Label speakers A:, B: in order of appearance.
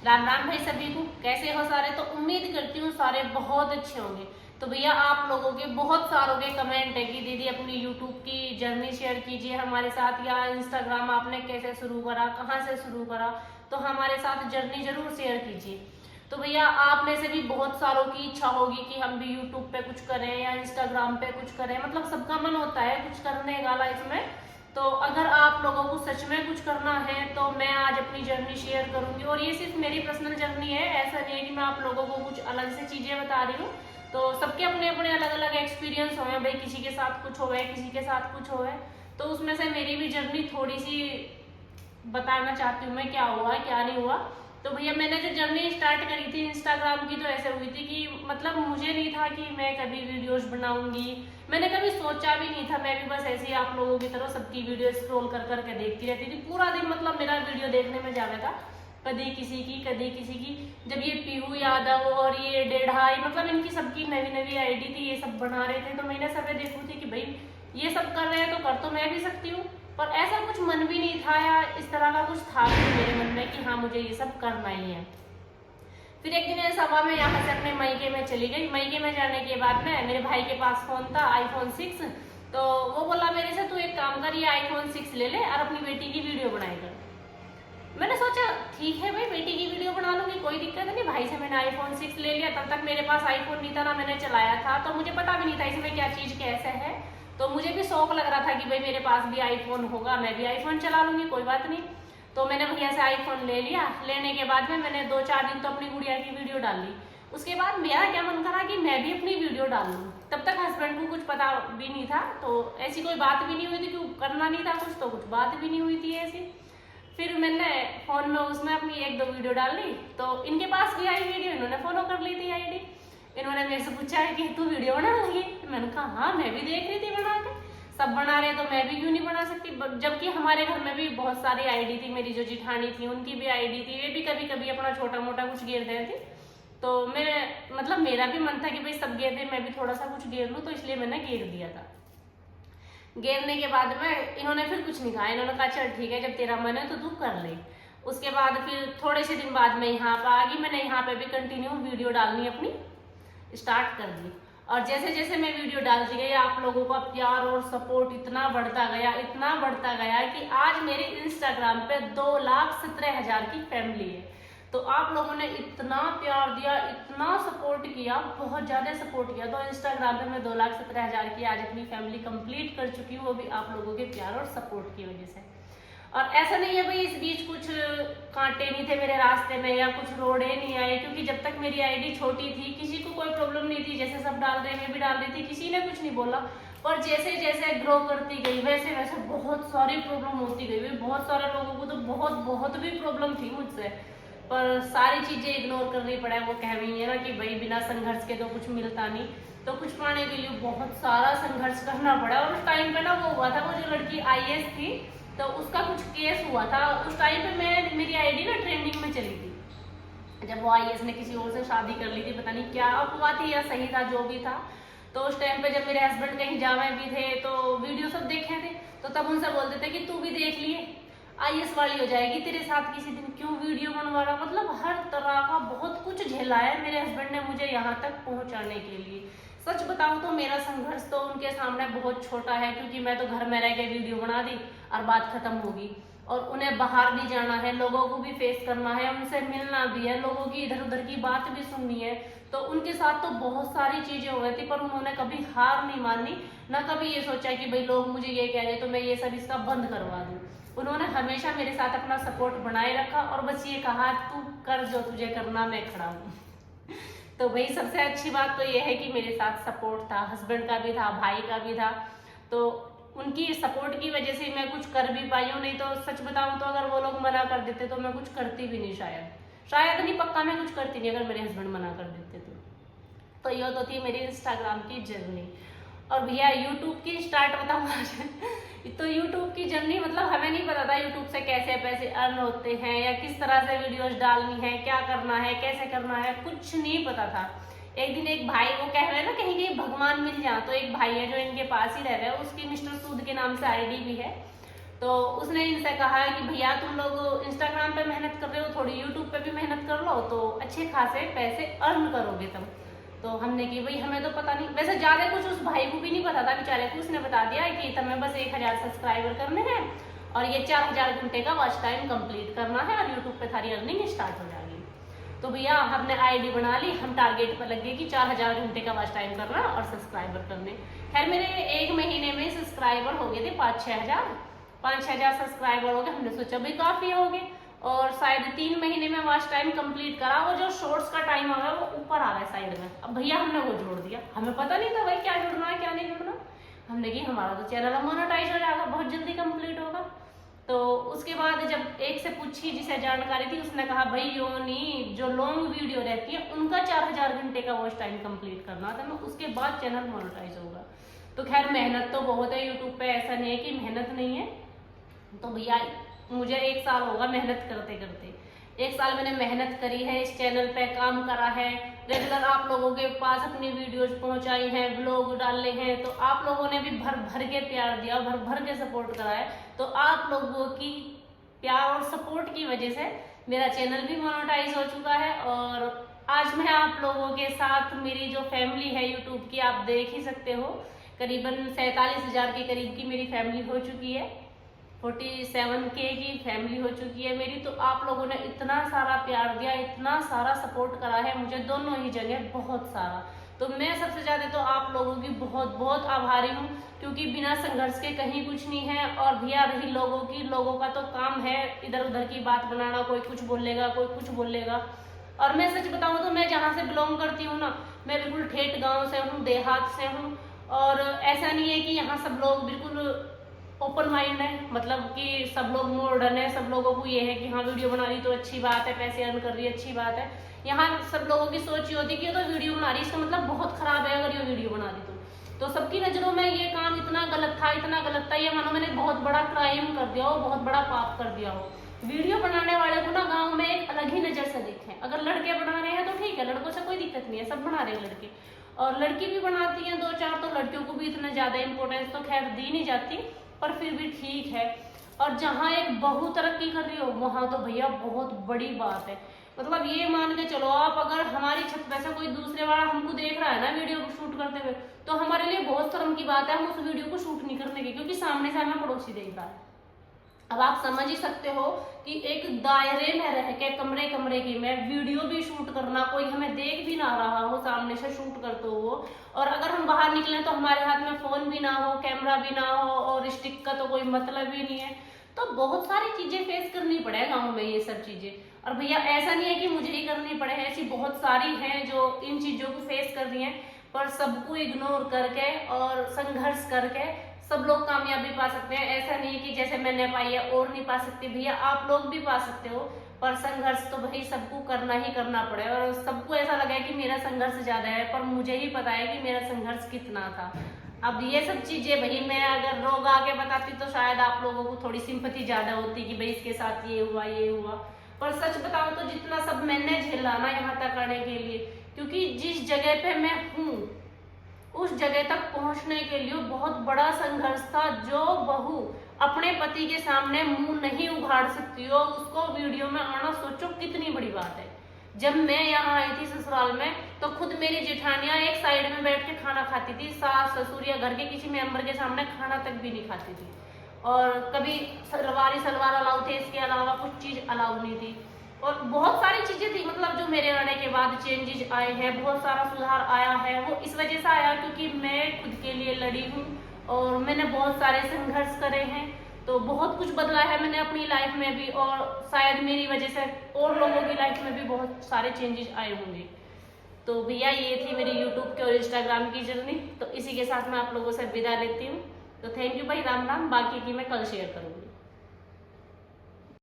A: राम राम भाई सभी को, कैसे हो सारे। तो उम्मीद करती हूँ सारे बहुत अच्छे होंगे। तो भैया आप लोगों के बहुत सारों के कमेंट है कि दीदी अपनी यूट्यूब की जर्नी शेयर कीजिए हमारे साथ, या इंस्टाग्राम आपने कैसे शुरू करा, कहाँ से शुरू करा, तो हमारे साथ जर्नी जरूर शेयर कीजिए। तो भैया आप में से भी बहुत सारों की इच्छा होगी कि हम भी यूट्यूब पे कुछ करें या इंस्टाग्राम पे कुछ करें, मतलब सबका मन होता है कुछ करने का लाइफ में। तो अगर आप लोगों को सच में कुछ करना है तो मैं आज अपनी जर्नी शेयर करूंगी, और ये सिर्फ मेरी पर्सनल जर्नी है, ऐसा नहीं है कि मैं आप लोगों को कुछ अलग से चीजें बता रही हूँ। तो सबके अपने अपने अलग अलग एक्सपीरियंस हुए भाई, किसी के साथ कुछ हुआ है, किसी के साथ कुछ हुआ है। तो उसमें से मेरी भी जर्नी थोड़ी सी बताना चाहती हूँ मैं, क्या हुआ क्या नहीं हुआ। तो भैया मैंने जो जर्नी स्टार्ट करी थी इंस्टाग्राम की, तो ऐसे हुई थी कि मतलब मुझे नहीं था कि मैं कभी वीडियोस बनाऊंगी, मैंने कभी सोचा भी नहीं था। मैं भी बस ऐसे ही आप लोगों की तरह सबकी वीडियो स्क्रॉल कर करके देखती रहती थी पूरा दिन, मतलब मेरा वीडियो देखने में जाता था, कभी किसी की कभी किसी की। जब ये पीहू यादव और ये डेढ़ाई, मतलब इनकी सबकी नवी नवी आईडी थी, ये सब बना रहे थे, तो मैंने सब देखी थी कि भाई ये सब कर रहे हैं तो कर तो मैं भी सकती हूँ। पर ऐसा कुछ मन भी नहीं था या इस तरह का कुछ था भी मेरे मन में कि हाँ मुझे ये सब करना ही है। फिर एक दिन ऐसा हुआ, मैं यहाँ से अपने मायके में चली गई। मायके में जाने के बाद में मेरे भाई के पास फोन था आईफोन 6, तो वो बोला मेरे से तू एक काम कर, ये आईफोन 6 ले ले और अपनी बेटी की वीडियो बनाई कर। मैंने सोचा ठीक है भाई, बेटी की वीडियो बना लूंगी, कोई दिक्कत नहीं। भाई से मैंने आईफोन 6 ले लिया, तब तक मेरे पास आईफोन नहीं था ना मैंने चलाया था, तो मुझे पता भी नहीं था इसमें क्या चीज कैसे है। तो मुझे भी शौक लग रहा था कि भाई मेरे पास भी आईफोन होगा, मैं भी आईफोन चला लूंगी, कोई बात नहीं। तो मैंने भैया से आईफोन ले लिया। लेने के बाद में मैंने 2-4 दिन तो अपनी गुड़िया की वीडियो डाल ली। उसके बाद मेरा क्या मन करा कि मैं भी अपनी वीडियो डाल लूँ। तब तक हस्बैंड को कुछ पता भी नहीं था, तो ऐसी कोई बात भी नहीं हुई थी, क्यों करना नहीं था कुछ, तो कुछ बात भी नहीं हुई थी ऐसी। फिर मैंने फोन में उसमें अपनी 1-2 वीडियो डाल ली, तो इनके पास भी आई वीडियो, इन्होंने फॉलो कर ली थी आईडी। इन्होंने मेरे से पूछा है कि तू वीडियो बना लगी। मैंने कहा हाँ मैं भी देख रही थी बना के, सब बना रहे तो मैं भी क्यों नहीं बना सकती। जबकि हमारे घर में भी बहुत सारी आईडी थी, मेरी जो जिठानी थी उनकी भी आईडी थी, वे भी कभी कभी अपना छोटा मोटा कुछ गेर रहे थे। तो मेरे मतलब मेरा भी मन था कि भाई सब गेर दे, मैं भी थोड़ा सा कुछ गेर लूँ, तो इसलिए मैंने गेर दिया था। घेरने के बाद में इन्होंने फिर कुछ नहीं कहा, इन्होंने कहा चल ठीक है जब तेरा मन है तो तू कर ले। उसके बाद फिर थोड़े से दिन बाद में यहाँ पे आ गई, मैंने यहाँ पे भी कंटिन्यू वीडियो डालनी अपनी स्टार्ट कर दी। और जैसे जैसे मैं वीडियो डालती गई आप लोगों का प्यार और सपोर्ट इतना बढ़ता गया, इतना बढ़ता गया कि आज मेरे इंस्टाग्राम पे 2,17,000 की फैमिली है। तो आप लोगों ने इतना प्यार दिया, इतना सपोर्ट किया, बहुत ज्यादा सपोर्ट किया। तो इंस्टाग्राम पे मैं 2,17,000 की आज अपनी फैमिली कंप्लीट कर चुकी हूँ, वो भी आप लोगों के प्यार और सपोर्ट की वजह से। और ऐसा नहीं है भाई इस बीच कुछ कांटे नहीं थे मेरे रास्ते में या कुछ रोड़े नहीं आए, क्योंकि जब तक मेरी आईडी छोटी थी किसी को कोई प्रॉब्लम नहीं थी, जैसे सब डाल रहे मैं भी डाल रही थी, किसी ने कुछ नहीं बोला। पर जैसे जैसे ग्रो करती गई वैसे वैसे बहुत सारी प्रॉब्लम होती गई। बहुत सारे लोगों को तो बहुत बहुत भी प्रॉब्लम थी मुझसे, पर सारी चीजें इग्नोर करनी पड़ा। वो कह रही है ना कि भाई बिना संघर्ष के तो कुछ मिलता नहीं, तो कुछ पाने के लिए बहुत सारा संघर्ष करना पड़ा। और उस टाइम पे ना वो हुआ था, वो जो लड़की आईएएस थी तो उसका कुछ केस हुआ था। उस टाइम पे मेरी आईडी ना ट्रेंडिंग में चली थी, जब वो आईएएस ने किसी और से शादी कर ली थी, पता नहीं क्या अफवाह थी या सही था, जो भी था। तो उस टाइम पे जब मेरे हस्बैंड कहीं जावे भी थे तो वीडियो सब देखे थे, तो तब उनसे बोलते थे कि तू भी देख लिए, आईएएस वाली हो जाएगी तेरे साथ किसी दिन, क्यों वीडियो बनवा रहा। मतलब हर तरह का बहुत कुछ झेला है मेरे हस्बैंड ने मुझे यहाँ तक पहुँचाने के लिए। सच बताऊं तो मेरा संघर्ष तो उनके सामने बहुत छोटा है, क्योंकि मैं तो घर में रह के वीडियो बना दी और बात खत्म होगी। और उन्हें बाहर भी जाना है, लोगों को भी फेस करना है, उनसे मिलना भी है, लोगों की इधर उधर की बात भी सुननी है। तो उनके साथ तो बहुत सारी चीजें हो गई थी, पर उन्होंने कभी हार नहीं मानी, ना कभी ये सोचा कि भाई लोग मुझे ये कह रहे तो मैं ये सब इसका बंद करवा दूं। उन्होंने हमेशा मेरे साथ अपना सपोर्ट बनाए रखा और बस ये कहा तू कर जो तुझे करना, मैं खड़ा हूँ। तो भाई सबसे अच्छी बात तो ये है कि मेरे साथ सपोर्ट था, हस्बैंड का भी था, भाई का भी था। तो उनकी सपोर्ट की वजह से मैं कुछ कर भी पाई हूँ, नहीं तो सच बताऊं तो अगर वो लोग मना कर देते तो मैं कुछ करती भी नहीं, शायद नहीं, पक्का मैं कुछ करती नहीं अगर मेरे हस्बैंड मना कर देते तो ये तो थी मेरी इंस्टाग्राम की जर्नी। और भैया यूट्यूब की स्टार्ट बताऊँ तो यूट्यूब की जर्नी, मतलब हमें नहीं पता था यूट्यूब से कैसे पैसे अर्न होते हैं या किस तरह से वीडियोस डालनी है, क्या करना है, कैसे करना है, कुछ नहीं पता था। एक दिन एक भाई, वो कह रहे हैं ना कहीं कहीं भगवान मिल जाए, तो एक भाई है जो इनके पास ही रह रहे हैं, उसकी मिस्टर सूद के नाम से आईडी भी है। तो उसने इनसे कहा है कि भैया तुम लोग इंस्टाग्राम पे मेहनत कर रहे हो, थोड़ी यूट्यूब पे भी मेहनत कर लो तो अच्छे खासे पैसे अर्न करोगे तुम। तो हमने की भाई हमें तो पता नहीं, वैसे ज्यादा कुछ उस भाई को भी नहीं पता था बेचारे को। उसने बता दिया कि तुम्हें बस 1000 सब्सक्राइबर करने हैं और ये 4000 घंटे का वॉच टाइम कंप्लीट करना है और यूट्यूब पे थारी अर्निंग स्टार्ट हो जाएगी। तो भैया हमने आईडी बना ली, हम टारगेट पर लग गए कि 4000 घंटे का वॉच टाइम करना और सब्सक्राइबर करने। खैर मेरे 1 महीने में सब्सक्राइबर हो गए थे 5-6 हजार सब्सक्राइबर हो गए। हमने सोचा भाई काफी हो गए और शायद 3 महीने में वॉच टाइम कंप्लीट करा। वो जो शॉर्ट्स का टाइम आ गया वो ऊपर आ गया साइड में। अब भैया हमने वो जोड़ दिया, हमें पता नहीं था भाई क्या जुड़ना है क्या नहीं जुड़ना। हमने कि हमारा तो चैनल मोनेटाइज हो जाएगा, बहुत जल्दी कंप्लीट होगा। तो उसके बाद जब एक से पूछी जिसे जानकारी थी, उसने कहा भाई योनी जो लॉन्ग वीडियो रहती है उनका 4000 घंटे का वॉच टाइम कंप्लीट करना था, उसके बाद चैनल मोनेटाइज होगा। तो खैर मेहनत तो बहुत है यूट्यूब पे, ऐसा नहीं है कि मेहनत नहीं है। तो भैया मुझे 1 साल होगा मेहनत करते करते। 1 साल मैंने मेहनत करी है, इस चैनल पे काम करा है, रेगुलर आप लोगों के पास अपनी वीडियोज पहुंचाई हैं, ब्लॉग डाले हैं। तो आप लोगों ने भी भर भर के प्यार दिया, भर भर के सपोर्ट करा है। तो आप लोगों की प्यार और सपोर्ट की वजह से मेरा चैनल भी मोनेटाइज हो चुका है। और आज मैं आप लोगों के साथ, मेरी जो फैमिली है यूट्यूब की आप देख ही सकते हो, करीबन 47,000 के करीब की मेरी फैमिली हो चुकी है, 47K की फैमिली हो चुकी है मेरी। तो आप लोगों ने इतना सारा प्यार दिया, इतना सारा सपोर्ट करा है मुझे दोनों ही जगह, बहुत सारा। तो मैं सबसे ज्यादा तो आप लोगों की बहुत बहुत आभारी हूँ, क्योंकि बिना संघर्ष के कहीं कुछ नहीं है। और भैया रही लोगों की, लोगों का तो काम है इधर उधर की बात बनाना, कोई कुछ बोलेगा कोई कुछ बोलेगा। और मैं सच बताऊँ तो मैं जहाँ से बिलोंग करती हूँ ना, मैं बिल्कुल ठेठ गाँव से हूँ, देहात से हूँ। और ऐसा नहीं है कि यहाँ सब लोग बिल्कुल ओपन माइंड है, मतलब कि सब लोग मॉडर्न है, सब लोगों को ये है कि हाँ वीडियो बना रही तो अच्छी बात है, पैसे अर्न कर रही है अच्छी बात है। यहाँ सब लोगों की सोच ये होती है कि ये तो वीडियो बना रही, इसका मतलब बहुत खराब है अगर ये वीडियो बना रही तो सबकी नजरों में ये काम इतना गलत था, इतना गलत था, ये मानो मैंने बहुत बड़ा क्राइम कर दिया हो, बहुत बड़ा पाप कर दिया हो। वीडियो बनाने वाले को ना गाँव में एक अलग ही नजर से देखें। अगर लड़के बना रहे हैं तो ठीक है, लड़कों से कोई दिक्कत नहीं है, सब बना रहे हैं लड़के, और लड़की भी बनाती है 2-4, तो लड़कियों को भी इतना ज्यादा इंपॉर्टेंस तो खैर दी नहीं जाती, पर फिर भी ठीक है। और जहाँ एक बहू तरक्की कर रही हो वहां तो भैया बहुत बड़ी बात है। मतलब ये मान के चलो आप, अगर हमारी छत पे से कोई दूसरे वाला हमको देख रहा है ना वीडियो को शूट करते हुए, तो हमारे लिए बहुत शर्म की बात है हम उस वीडियो को शूट नहीं करने की, क्योंकि सामने से हमें पड़ोसी देख रहा है। अब आप समझ ही सकते हो कि एक दायरे में रह के कमरे की में वीडियो भी शूट करना, कोई हमें देख भी ना रहा हो सामने से शूट करते हो, और अगर हम बाहर निकले तो हमारे हाथ में फोन भी ना हो, कैमरा भी ना हो, और स्टिक का तो कोई मतलब ही नहीं है। तो बहुत सारी चीजें फेस करनी पड़े गाँव में, ये सब चीजें। और भैया ऐसा नहीं है कि मुझे ही करनी पड़े, ऐसी बहुत सारी हैं जो इन चीजों को फेस कर रही हैं, पर सबको इग्नोर करके और संघर्ष करके सब लोग कामयाबी पा सकते हैं। ऐसा नहीं कि जैसे मैंने पाई है और नहीं पा सकते, भैया आप लोग भी पा सकते हो, पर संघर्ष तो भाई सबको करना ही करना पड़े। और सबको ऐसा लगा कि मेरा संघर्ष ज्यादा है, पर मुझे ही पता है कि मेरा संघर्ष कितना था। अब ये सब चीजें भाई मैं अगर रोग आके बताती तो शायद आप लोगों को थोड़ी सिंपैथी ज्यादा होती कि भाई इसके साथ ये हुआ, पर सच बताऊं तो जितना सब मैंने झेला ना यहाँ तक आने के लिए, क्योंकि जिस जगह पे मैं हूँ उस जगह तक पहुंचने के लिए बहुत बड़ा संघर्ष था। जो बहू अपने पति के सामने मुंह नहीं उघाड़ सकती हो, उसको वीडियो में आना सोचो कितनी बड़ी बात है। जब मैं यहाँ आई थी ससुराल में तो खुद मेरी जेठानियां एक साइड में बैठ के खाना खाती थी, सास ससुर या घर के किसी मेंबर के सामने खाना तक भी नहीं खाती थी, और कभी सलवार अलाउ थे, इसके अलावा कुछ चीज अलाउ नहीं थी। और बहुत सारी चीजें थी, मतलब जो मेरे आने के बाद चेंजेस आए हैं, बहुत सारा सुधार आया है। वो इस वजह से आया क्योंकि मैं खुद के लिए लड़ी हूँ और मैंने बहुत सारे संघर्ष करे हैं, तो बहुत कुछ बदला है मैंने अपनी लाइफ में भी, और शायद मेरी वजह से और लोगों की लाइफ में भी बहुत सारे चेंजेस आए होंगे। तो भैया ये थी मेरी यूट्यूब के और इंस्टाग्राम की जर्नी। तो इसी के साथ मैं आप लोगों से विदा लेती हूँ। तो थैंक यू भाई, राम राम। बाकी की मैं कल शेयर करूँगी।